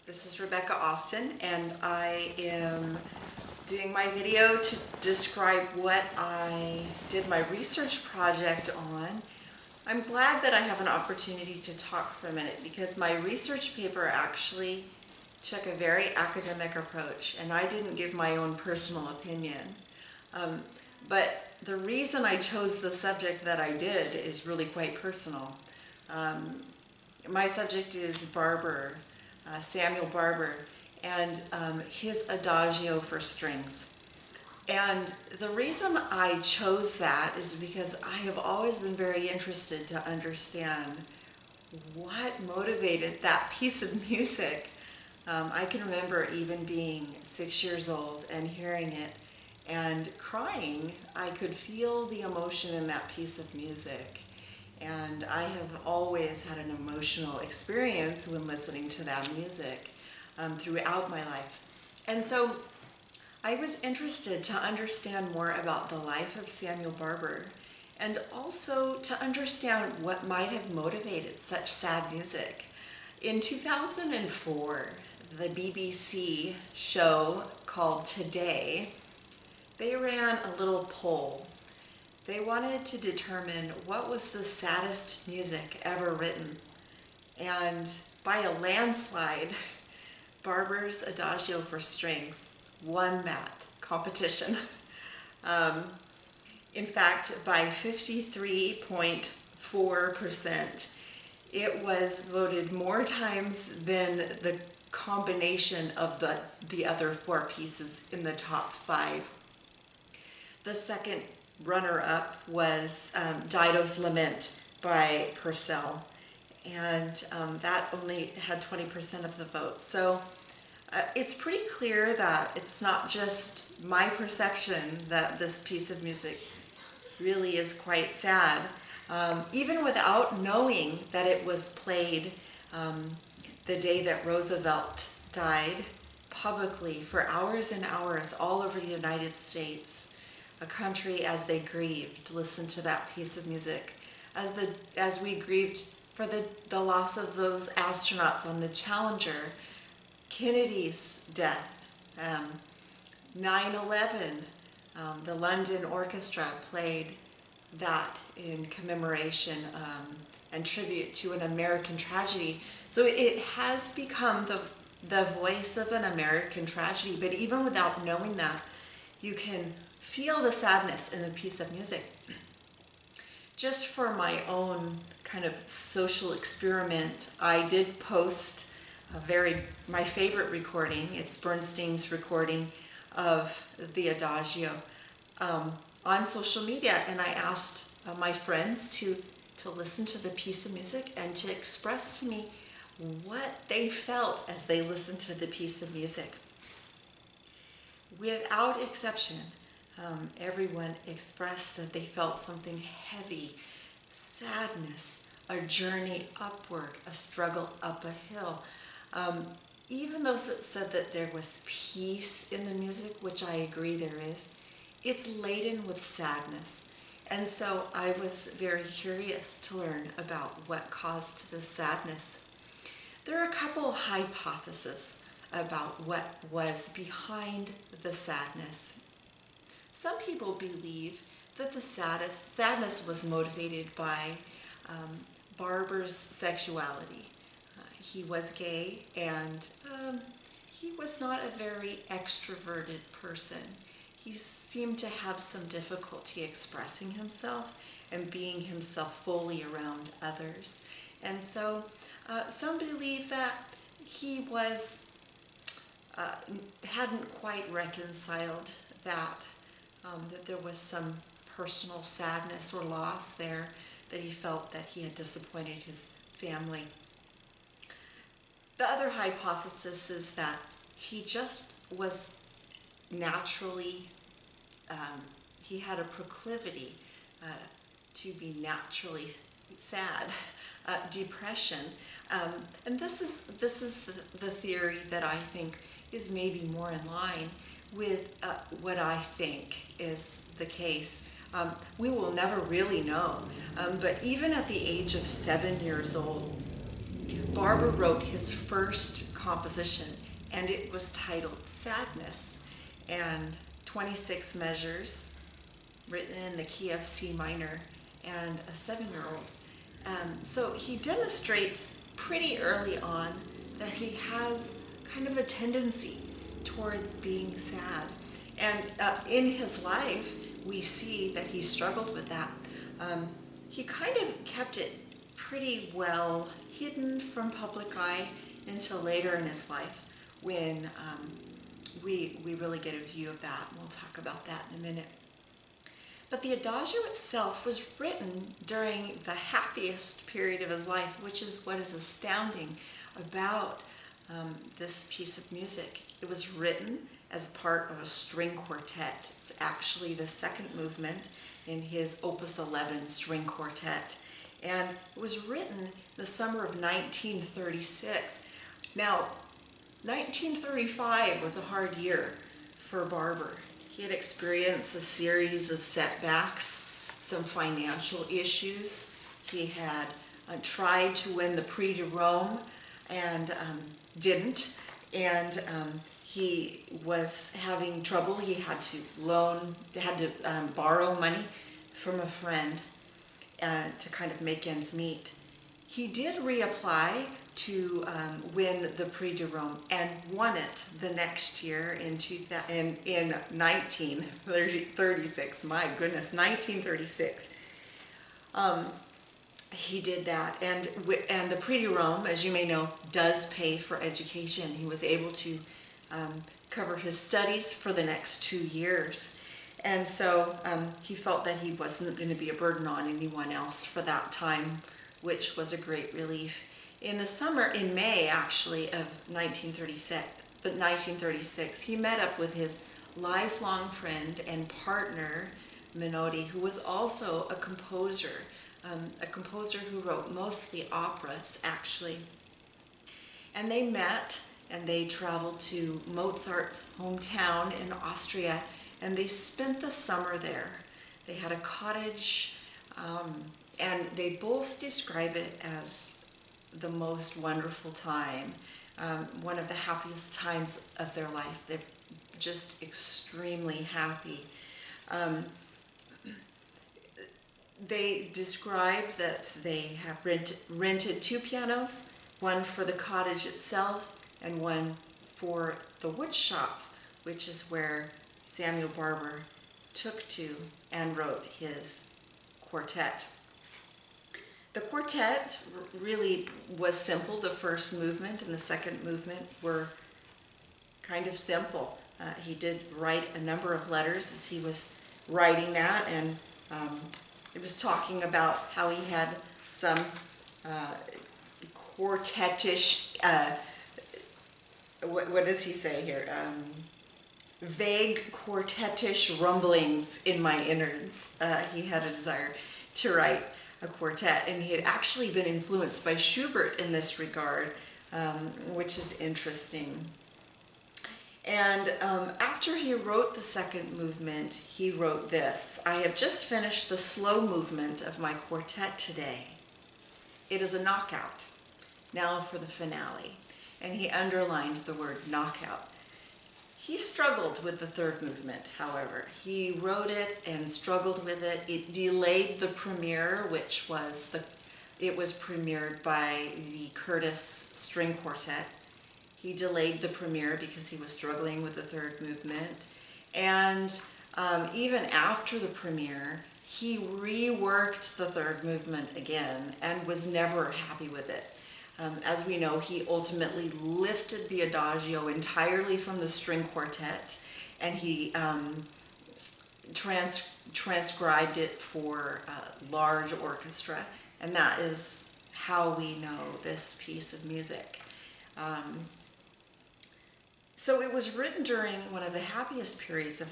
This is Rebecca Austin, and I am doing my video to describe what I did my research project on. I'm glad that I have an opportunity to talk for a minute because my research paper actually took a very academic approach, and I didn't give my own personal opinion. But the reason I chose the subject that I did is really quite personal. My subject is Barber, Samuel Barber, and his Adagio for strings. And the reason I chose that is because I have always been very interested to understand what motivated that piece of music. I can remember even being 6 years old and hearing it and crying. I could feel the emotion in that piece of music. And I have always had an emotional experience when listening to that music throughout my life. And so I was interested to understand more about the life of Samuel Barber and also to understand what might have motivated such sad music. In 2004, the BBC show called Today, they ran a little poll. They wanted to determine what was the saddest music ever written. And by a landslide, Barber's Adagio for strings won that competition. In fact, by 53.4%, it was voted more times than the combination of the other four pieces in the top five. The second runner-up was Dido's Lament by Purcell, and that only had 20% of the votes. So it's pretty clear that it's not just my perception that this piece of music really is quite sad. Even without knowing that it was played the day that Roosevelt died publicly for hours and hours all over the United States, a country as they grieved listened to that piece of music, as we grieved for the loss of those astronauts on the Challenger, Kennedy's death, 9/11, the London Orchestra played that in commemoration and tribute to an American tragedy. So it has become the voice of an American tragedy, but even without knowing that, you can feel the sadness in the piece of music. Just for my own kind of social experiment, I did post my favorite recording. It's Bernstein's recording of the Adagio on social media, and I asked my friends to listen to the piece of music and to express to me what they felt as they listened to the piece of music. Without exception, everyone expressed that they felt something heavy, sadness, a journey upward, a struggle up a hill. Even those that said that there was peace in the music, which I agree there is, it's laden with sadness. And so I was very curious to learn about what caused this sadness. There are a couple hypotheses about what was behind the sadness. Some people believe that the sadness was motivated by Barber's sexuality. He was gay, and he was not a very extroverted person. He seemed to have some difficulty expressing himself and being himself fully around others. And so some believe that he was hadn't quite reconciled that there was some personal sadness or loss there, that he felt that he had disappointed his family. The other hypothesis is that he just was naturally, he had a proclivity to be naturally sad, depression. And this is the theory that I think is maybe more in line with what I think is the case. We will never really know, but even at the age of 7 years old, Barber wrote his first composition, and it was titled Sadness, and 26 measures written in the key of C minor, and a 7-year-old. So he demonstrates pretty early on that he has kind of a tendency towards being sad. And in his life, we see that he struggled with that. He kind of kept it pretty well hidden from public eye until later in his life, when we really get a view of that. We'll talk about that in a minute. But the Adagio itself was written during the happiest period of his life, which is what is astounding about this piece of music. It was written as part of a string quartet. It's actually the second movement in his Opus 11 string quartet. And it was written the summer of 1936. Now, 1935 was a hard year for Barber. He had experienced a series of setbacks, some financial issues. He had tried to win the Prix de Rome and didn't. And he was having trouble. He had to borrow money from a friend to kind of make ends meet. He did reapply to win the Prix de Rome and won it the next year in 1936. My goodness, 1936. He did that, and the Prix de Rome, as you may know, does pay for education. He was able to cover his studies for the next 2 years. And so he felt that he wasn't going to be a burden on anyone else for that time, which was a great relief. In the summer, in May actually of 1936, he met up with his lifelong friend and partner, Menotti, who was also a composer who wrote mostly operas, actually. And they met, and they traveled to Mozart's hometown in Austria, and they spent the summer there. They had a cottage, and they both describe it as the most wonderful time, one of the happiest times of their life. They're just extremely happy. They describe that they have rented 2 pianos, one for the cottage itself and one for the wood shop, which is where Samuel Barber took to and wrote his quartet. The quartet really was simple. The first movement and the second movement were kind of simple. He did write a number of letters as he was writing that, and it was talking about how he had some quartetish, what does he say here? Vague quartetish rumblings in my innards. He had a desire to write a quartet, and he had actually been influenced by Schubert in this regard, which is interesting. And after he wrote the second movement, he wrote this: "I have just finished the slow movement of my quartet today. It is a knockout. Now for the finale." And he underlined the word knockout. He struggled with the third movement, however. He wrote it and struggled with it. It delayed the premiere, which was it was premiered by the Curtis String Quartet. He delayed the premiere because he was struggling with the third movement. And even after the premiere, he reworked the third movement again and was never happy with it. As we know, he ultimately lifted the Adagio entirely from the string quartet, and he transcribed it for a large orchestra, and that is how we know this piece of music. So it was written during one of the happiest periods of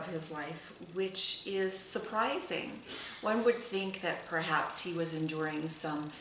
his life, which is surprising. One would think that perhaps he was enduring some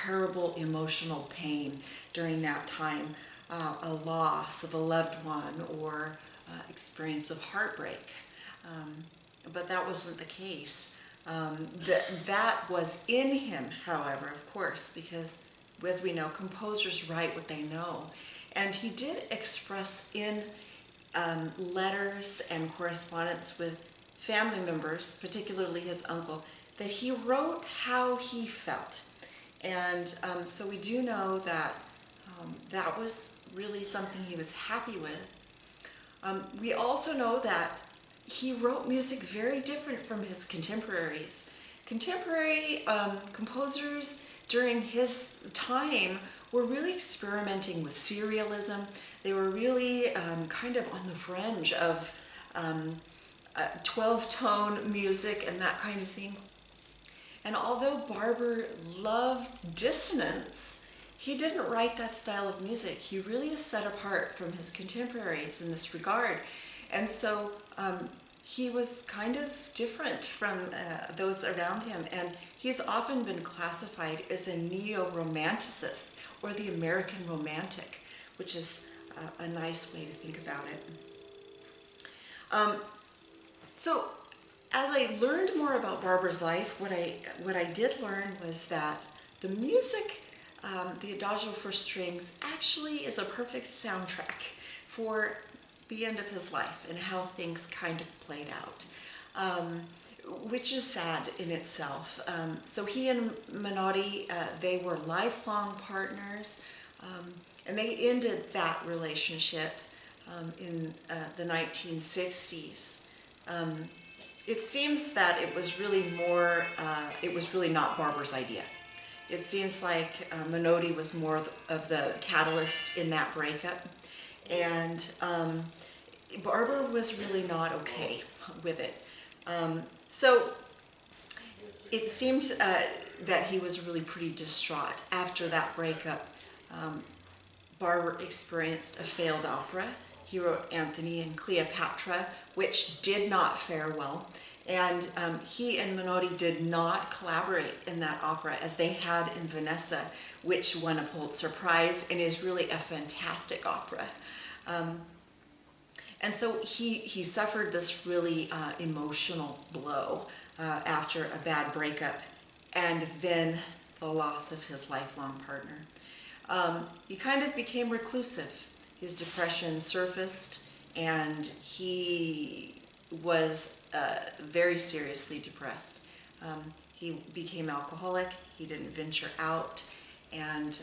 terrible emotional pain during that time, a loss of a loved one or experience of heartbreak. But that wasn't the case. That was in him, however, of course, because as we know, composers write what they know. And he did express in letters and correspondence with family members, particularly his uncle, that he wrote how he felt. And so we do know that that was really something he was happy with. We also know that he wrote music very different from his contemporaries. Contemporary composers during his time were really experimenting with serialism. They were really kind of on the fringe of 12-tone music and that kind of thing. And although Barber loved dissonance, he didn't write that style of music. He really is set apart from his contemporaries in this regard. And so he was kind of different from those around him. And he's often been classified as a neo-romanticist, or the American romantic, which is a nice way to think about it. So as I learned more about Barber's life, what I did learn was that the music, the Adagio for strings, actually is a perfect soundtrack for the end of his life and how things kind of played out, which is sad in itself. So he and Menotti, they were lifelong partners, and they ended that relationship in the 1960s. It seems that it was really more, it was really not Barber's idea. It seems like Menotti was more of the catalyst in that breakup, and Barber was really not okay with it. So it seems that he was really pretty distraught after that breakup. Barber experienced a failed opera. He wrote Antony and Cleopatra, which did not fare well. And he and Menotti did not collaborate in that opera as they had in Vanessa, which won a Pulitzer Prize and is really a fantastic opera. And so he suffered this really emotional blow after a bad breakup, and then the loss of his lifelong partner. He kind of became reclusive. His depression surfaced, and he was very seriously depressed. He became alcoholic. He didn't venture out, and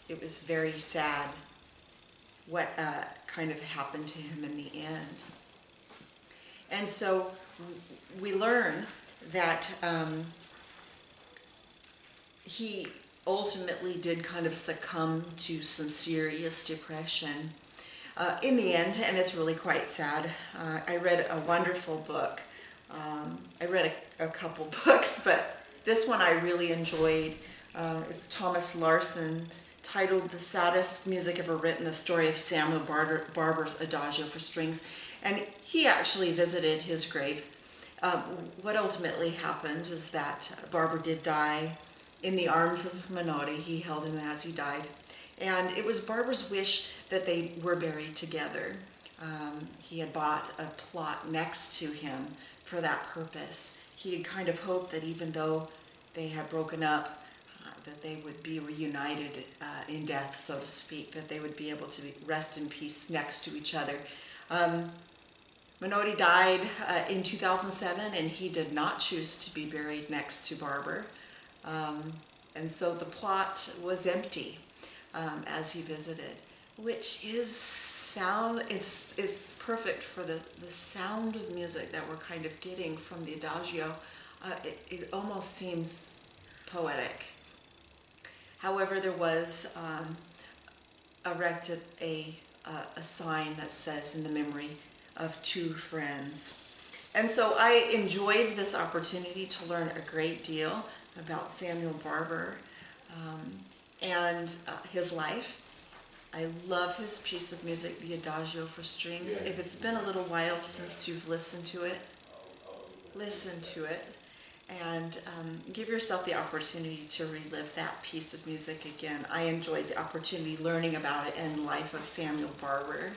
it was very sad what kind of happened to him in the end. And so we learn that he ultimately did kind of succumb to some serious depression in the end, and it's really quite sad. I read a wonderful book. I read a couple books, but this one I really enjoyed. It's Thomas Larson, titled "The Saddest Music Ever Written, the Story of Samuel Barber's Adagio for Strings." And he actually visited his grave. What ultimately happened is that Barber did die in the arms of Menotti. He held him as he died. And it was Barber's wish that they were buried together. He had bought a plot next to him for that purpose. He had kind of hoped that even though they had broken up, that they would be reunited in death, so to speak, that they would be able to rest in peace next to each other. Menotti died in 2007, and he did not choose to be buried next to Barber. And so the plot was empty as he visited, which is it's perfect for the sound of music that we're kind of getting from the Adagio. It almost seems poetic. However, there was erected a sign that says, "In the memory of two friends." And so I enjoyed this opportunity to learn a great deal about Samuel Barber and his life. I love his piece of music, the Adagio for strings. If it's been a little while since you've listened to it, listen to it. And give yourself the opportunity to relive that piece of music again. I enjoyed the opportunity learning about it and the life of Samuel Barber.